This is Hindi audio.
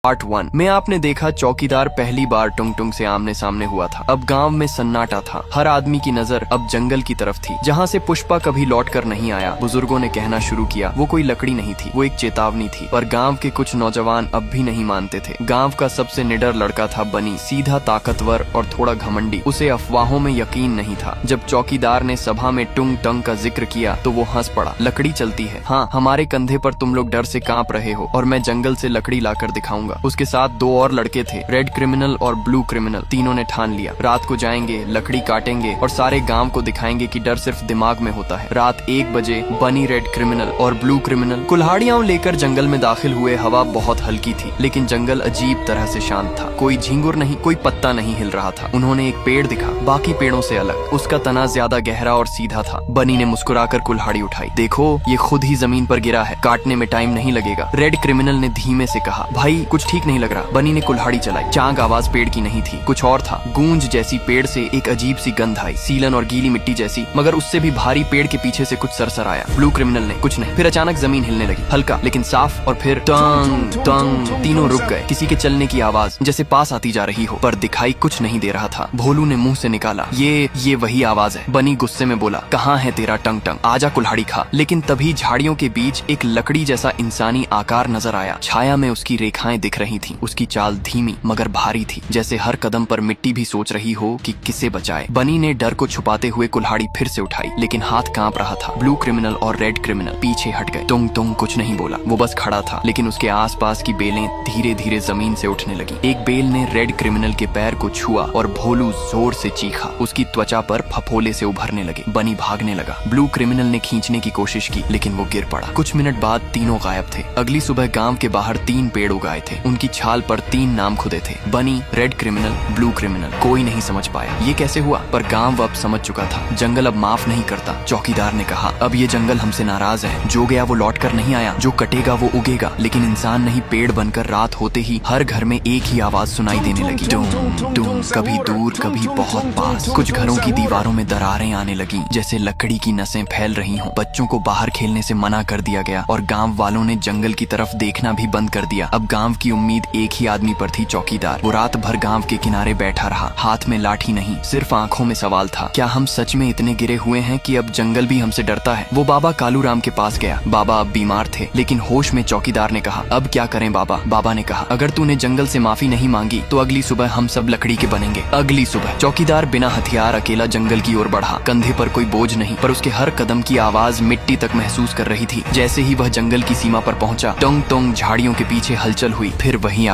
पार्ट 1 में आपने देखा चौकीदार पहली बार टुंग टुंग से आमने सामने हुआ था। अब गांव में सन्नाटा था। हर आदमी की नजर अब जंगल की तरफ थी, जहां से पुष्पा कभी लौट कर नहीं आया। बुजुर्गों ने कहना शुरू किया, वो कोई लकड़ी नहीं थी, वो एक चेतावनी थी। पर गांव के कुछ नौजवान अब भी नहीं मानते थे। गांव का सबसे निडर लड़का था बनी, सीधा, ताकतवर और थोड़ा घमंडी। उसे अफवाहों में यकीन नहीं था। जब चौकीदार ने सभा में टुंग टंग का जिक्र किया तो वो हंस पड़ा। लकड़ी चलती है, हाँ, हमारे कंधे पर तुम लोग डर से कांप रहे हो और मैं जंगल से लकड़ी लाकर दिखाऊंगा। उसके साथ 2 और लड़के थे, रेड क्रिमिनल और ब्लू क्रिमिनल। तीनों ने ठान लिया, रात को जाएंगे, लकड़ी काटेंगे और सारे गांव को दिखाएंगे कि डर सिर्फ दिमाग में होता है। रात 1 बजे बनी, रेड क्रिमिनल और ब्लू क्रिमिनल कुल्हाड़ियां लेकर जंगल में दाखिल हुए। हवा बहुत हल्की थी, लेकिन जंगल अजीब तरह से शांत था। कोई झिंगुर नहीं, कोई पत्ता नहीं हिल रहा था। उन्होंने एक पेड़ दिखा, बाकी पेड़ों से अलग। उसका तना ज्यादा गहरा और सीधा था। बनी ने मुस्कुराकर कुल्हाड़ी उठाई। देखो, ये खुद ही जमीन पर गिरा है, काटने में टाइम नहीं लगेगा। रेड क्रिमिनल ने धीमे से कहा, भाई कुछ ठीक नहीं लग रहा। बनी ने कुल्हाड़ी चलाई। चांग आवाज पेड़ की नहीं थी, कुछ और था। गूंज जैसी पेड़ से एक अजीब सी गंध आई, सीलन और गीली मिट्टी जैसी, मगर उससे भी भारी। पेड़ के पीछे से कुछ सरसर आया। ब्लू क्रिमिनल ने, कुछ नहीं। फिर अचानक जमीन हिलने लगी, हल्का लेकिन साफ, और फिर टंग टंग। तीनों रुक गए। किसी के चलने की आवाज जैसे पास आती जा रही हो, पर दिखाई कुछ नहीं दे रहा था। भोलू ने मुंह से निकाला, ये वही आवाज है। बनी गुस्से में बोला, कहाँ है तेरा टंग टंग, आजा कुल्हाड़ी खा। लेकिन तभी झाड़ियों के बीच एक लकड़ी जैसा इंसानी आकार नजर आया। छाया में उसकी रेखाएं दिख रही थी। उसकी चाल धीमी मगर भारी थी, जैसे हर कदम पर मिट्टी भी सोच रही हो कि किसे बचाए। बनी ने डर को छुपाते हुए कुल्हाड़ी फिर से उठाई, लेकिन हाथ कांप रहा था। ब्लू क्रिमिनल और रेड क्रिमिनल पीछे हट गए। तुंग तुंग कुछ नहीं बोला, वो बस खड़ा था, लेकिन उसके आसपास की बेलें धीरे धीरे जमीन से उठने लगी। एक बेल ने रेड क्रिमिनल के पैर को छुआ और भोलू जोर से चीखा। उसकी त्वचा पर फफोले से उभरने लगे। बनी भागने लगा। ब्लू क्रिमिनल ने खींचने की कोशिश की, लेकिन वो गिर पड़ा। कुछ मिनट बाद तीनों गायब थे। अगली सुबह गांव के बाहर 3 पेड़ उगाए थे। उनकी छाल पर 3 नाम खुदे थे, बनी, रेड क्रिमिनल, ब्लू क्रिमिनल। कोई नहीं समझ पाया ये कैसे हुआ, पर गांव अब समझ चुका था। जंगल अब माफ नहीं करता। चौकीदार ने कहा, अब ये जंगल हमसे नाराज है। जो गया वो लौट कर नहीं आया, जो कटेगा वो उगेगा। लेकिन इंसान नहीं, पेड़ बनकर रात होते ही हर घर में एक ही आवाज सुनाई देने लगी, डूम डूम, कभी दूर कभी बहुत पास। कुछ घरों की दीवारों में दरारें आने लगी, जैसे लकड़ी की नसें फैल रही हों। बच्चों को बाहर खेलने से मना कर दिया गया और गांव वालों ने जंगल की तरफ देखना भी बंद कर दिया। अब गांव की उम्मीद एक ही आदमी पर थी, चौकीदार। वो रात भर गांव के किनारे बैठा रहा, हाथ में लाठी नहीं, सिर्फ आंखों में सवाल था, क्या हम सच में इतने गिरे हुए हैं कि अब जंगल भी हमसे डरता है? वो बाबा कालूराम के पास गया। बाबा अब बीमार थे, लेकिन होश में। चौकीदार ने कहा, अब क्या करें बाबा? बाबा ने कहा, अगर तूने जंगल से माफी नहीं मांगी तो अगली सुबह हम सब लकड़ी के बनेंगे। अगली सुबह चौकीदार बिना हथियार अकेला जंगल की ओर बढ़ा। कंधे पर कोई बोझ नहीं, पर उसके हर कदम की आवाज मिट्टी तक महसूस कर रही थी। जैसे ही वह जंगल की सीमा पर पहुंचा, टोंग टोंग झाड़ियों के पीछे हलचल हुई। फिर वही